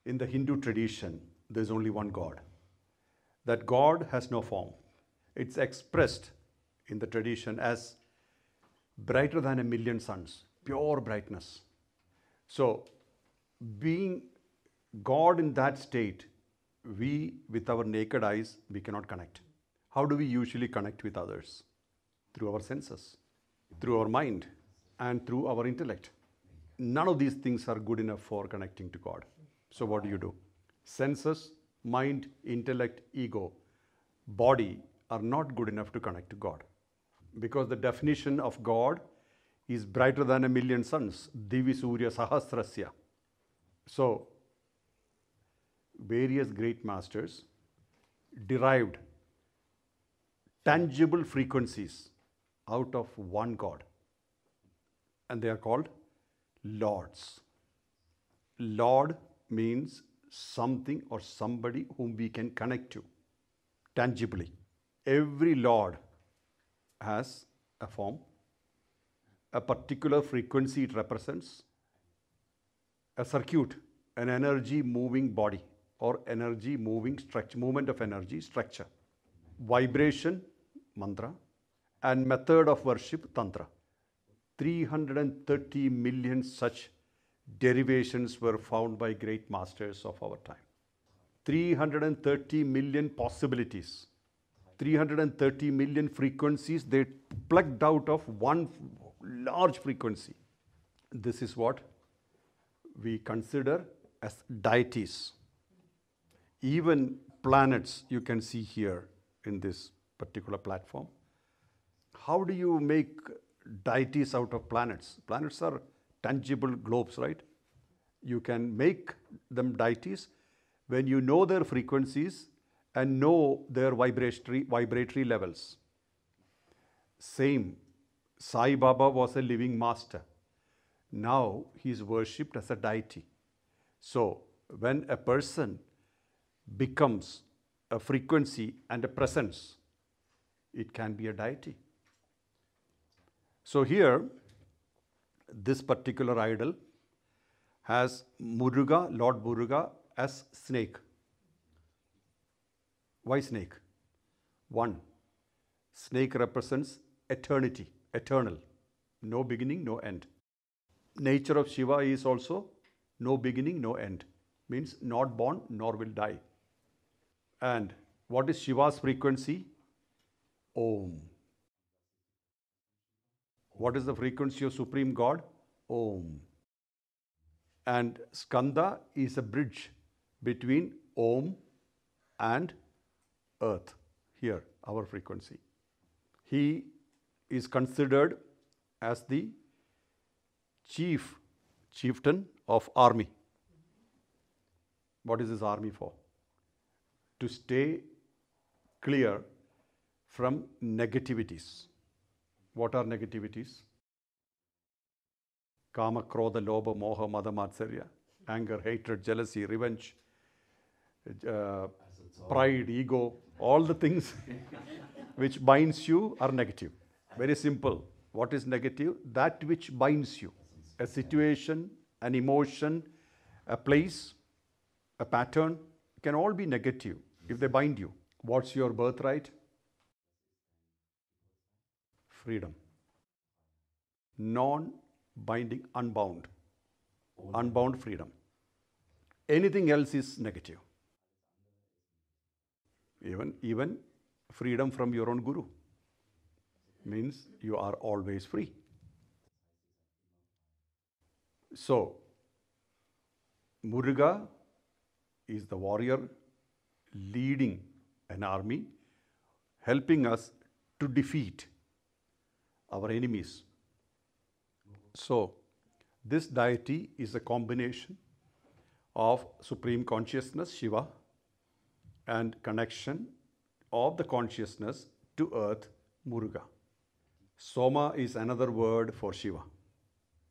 in the Hindu tradition, there's only one God. That God has no form. It's expressed in the tradition as brighter than a million suns, pure brightness. So, being God in that state, we, with our naked eyes, we cannot connect. How do we usually connect with others? Through our senses, through our mind, and through our intellect. None of these things are good enough for connecting to God. So what do? Senses, mind, intellect, ego, body are not good enough to connect to God. Because the definition of God is brighter than a million suns. Divi Surya Sahasrasya. So, various great masters derived tangible frequencies out of one God. And they are called Lords. Lord means something or somebody whom we can connect to tangibly. Every Lord has a form, a particular frequency it represents, a circuit, an energy moving body or energy moving structure, movement of energy structure, vibration, mantra, and method of worship, tantra. 330 million such derivations were found by great masters of our time. 330 million possibilities, 330 million frequencies they plucked out of one large frequency. This is what we consider as deities. Even planets you can see here in this particular platform. How do you make deities out of planets? Planets are tangible globes, right? You can make them deities when you know their frequencies and know their vibratory levels. Same, Sai Baba was a living master. Now he is worshipped as a deity. So when a person becomes a frequency and a presence, it can be a deity. So here, this particular idol has Muruga, Lord Muruga, as snake. Why snake? One, snake represents eternity, eternal, no beginning, no end. Nature of Shiva is also no beginning, no end, means not born nor will die. And what is Shiva's frequency? Om. What is the frequency of Supreme God? Om. And Skanda is a bridge between Om and Earth. Here, our frequency. He is considered as the chieftain of army. What is this army for? To stay clear from negativities. What are negativities? Kama, Krodha, Lobha, Moha, Mada, Matsarya, anger, hatred, jealousy, revenge, pride, ego, all the things which binds you are negative. Very simple. What is negative? That which binds you. A situation, an emotion, a place, a pattern can all be negative if they bind you. What's your birthright? Freedom. Non-binding, unbound. Unbound freedom. Anything else is negative. Even freedom from your own guru means you are always free. So, Muruga is the warrior leading an army, helping us to defeat our enemies. So, this deity is a combination of Supreme Consciousness, Shiva, and connection of the consciousness to earth, Muruga. Soma is another word for Shiva.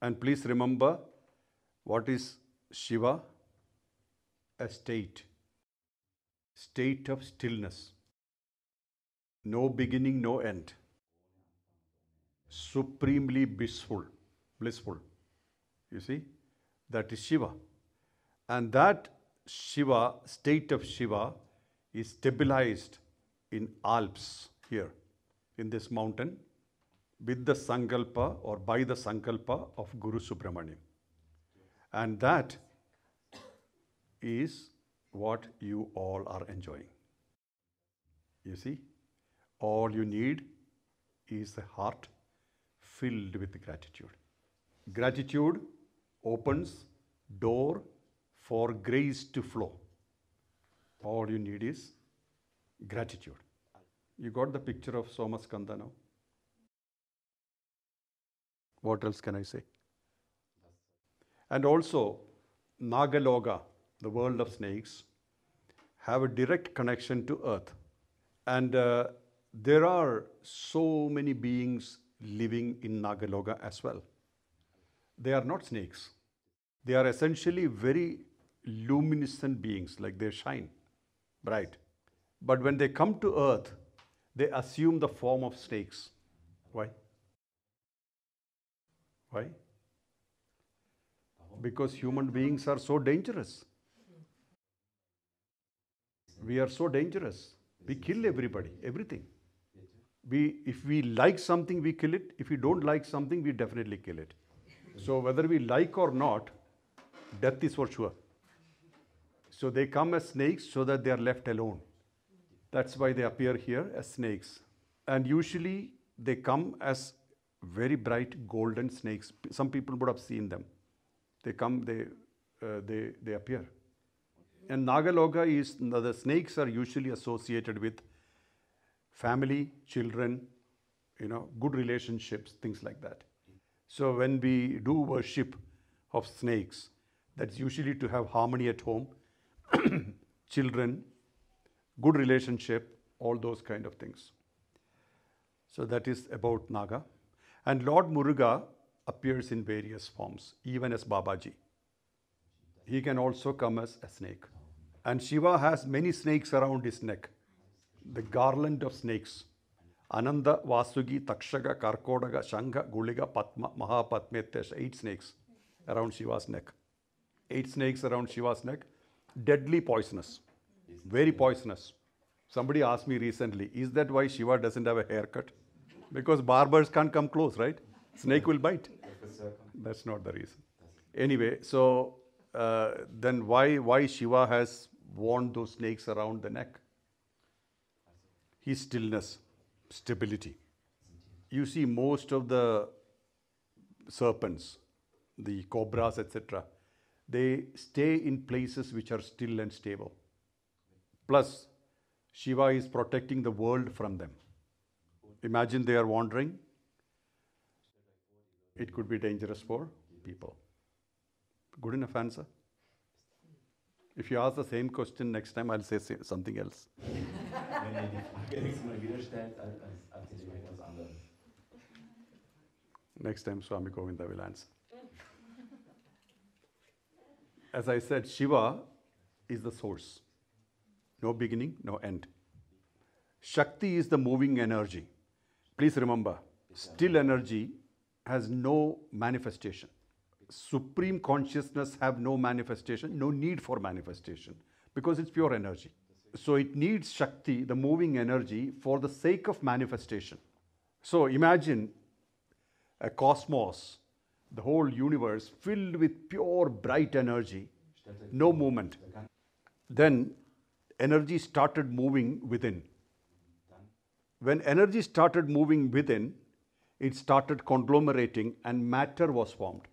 And please remember, what is Shiva? A state of stillness. No beginning, no end. Supremely blissful. You see, that is Shiva. And that Shiva, state of Shiva is stabilized in Alps here, in this mountain, with the Sankalpa or by the Sankalpa of Guru Subramaniam. And that is what you all are enjoying. You see, all you need is a heart filled with gratitude. Gratitude opens door for grace to flow. All you need is gratitude. You got the picture of Somaskanda now? What else can I say? And also, Nagaloka, the world of snakes, have a direct connection to earth. And there are so many beings living in Nagaloka as well. They are not snakes. They are essentially very luminescent beings, like they shine bright. But when they come to earth, they assume the form of snakes. Why? Why? Because human beings are so dangerous. We are so dangerous. We kill everybody, everything. If we like something, we kill it. If we don't like something, we definitely kill it. So whether we like or not, death is for sure. So they come as snakes so that they are left alone. That's why they appear here as snakes. And usually they come as very bright golden snakes. Some people would have seen them. They come, they appear. And Nagaloka is, the snakes are usually associated with family, children, good relationships, things like that. So when we do worship of snakes, that's usually to have harmony at home, children, good relationship, all those kind of things. So that is about Naga. And Lord Muruga appears in various forms, even as Babaji. He can also come as a snake. And Shiva has many snakes around his neck. The garland of snakes. Ananda, Vasugi, Takshaka, Karkodaga, Shanga, Guliga, Padma, Mahapatmetesh. 8 snakes around Shiva's neck. 8 snakes around Shiva's neck. Deadly poisonous. Very poisonous. Somebody asked me recently, is that why Shiva doesn't have a haircut? Because barbers can't come close, right? Snake will bite. That's not the reason. Anyway, so then why Shiva has worn those snakes around the neck? His stillness, stability. You see most of the serpents, the cobras, etc., they stay in places which are still and stable. Plus, Shiva is protecting the world from them. Imagine they are wandering. It could be dangerous for people. Good enough answer? If you ask the same question next time, I'll say something else. Next time, Swami Govinda will answer. As I said, Shiva is the source. No beginning, no end. Shakti is the moving energy. Please remember, still energy has no manifestation. Supreme consciousness have no manifestation, no need for manifestation, because it's pure energy. So it needs Shakti, the moving energy, for the sake of manifestation. So imagine a cosmos, the whole universe filled with pure bright energy, no movement. Then energy started moving within. When energy started moving within, it started conglomerating and matter was formed.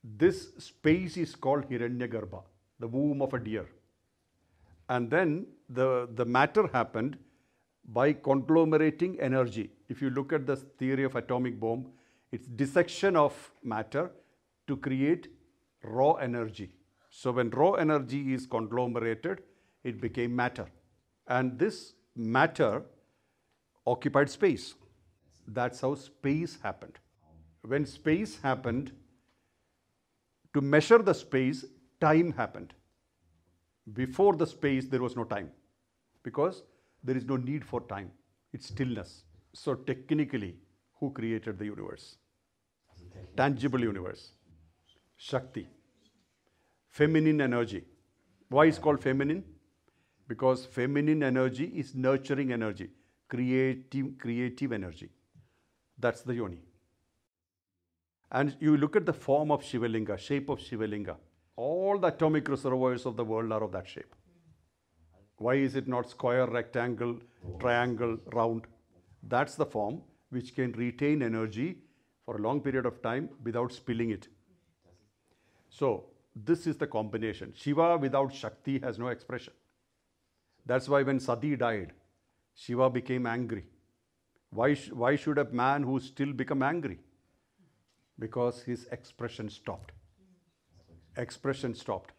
This space is called Hiranyagarbha, the womb of a deer. And then the matter happened by conglomerating energy. If you look at the theory of atomic bomb, it's dissection of matter to create raw energy. So when raw energy is conglomerated, it became matter. And this matter occupied space. That's how space happened. When space happened, to measure the space, time happened. Before the space, there was no time, because there is no need for time. It's stillness. So technically, who created the universe? Tangible universe. Shakti. Feminine energy. Why is called feminine? Because feminine energy is nurturing energy, creative energy. That's the yoni. And you look at the form of Shivalinga, shape of Shivalinga. All the atomic reservoirs of the world are of that shape. Why is it not square, rectangle, triangle, round? That's the form which can retain energy for a long period of time without spilling it. So, this is the combination. Shiva without Shakti has no expression. That's why when Sati died, Shiva became angry. Why should a man who still become angry? Because his expression stopped. Expression stopped.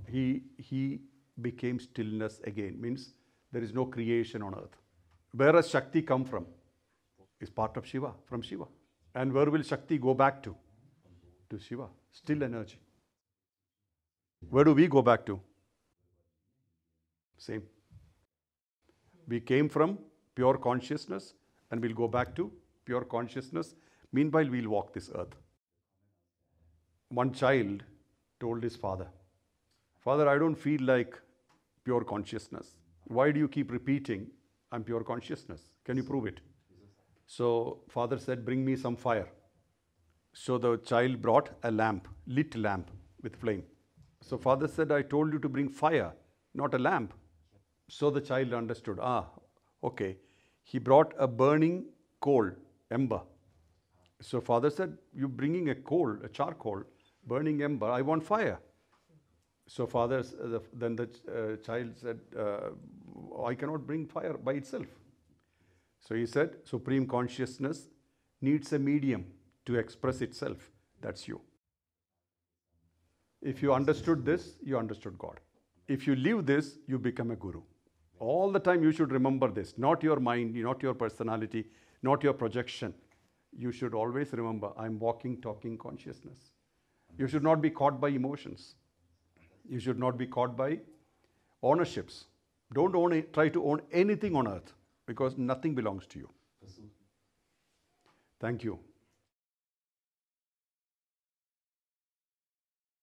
He became stillness again. Means there is no creation on earth. Where does Shakti come from? Is part of Shiva, from Shiva. And where will Shakti go back to? To Shiva. Still energy. Where do we go back to? Same. We came from pure consciousness and we'll go back to pure consciousness. Meanwhile, we'll walk this earth. One child told his father, "Father, I don't feel like pure consciousness. Why do you keep repeating, I'm pure consciousness? Can you prove it?" So father said, "Bring me some fire." So the child brought a lamp, lit lamp with flame. So father said, "I told you to bring fire, not a lamp." So the child understood, okay. He brought a burning coal, ember. So father said, "You're bringing a coal, a charcoal, burning ember. I want fire." So then the child said, "I cannot bring fire by itself." So he said, Supreme Consciousness needs a medium to express itself. That's you. If you understood this, you understood God. If you live this, you become a guru. All the time you should remember this. Not your mind, not your personality, not your projection. You should always remember, I'm walking, talking consciousness. You should not be caught by emotions. You should not be caught by ownerships. Don't try to own anything on earth because nothing belongs to you. Thank you.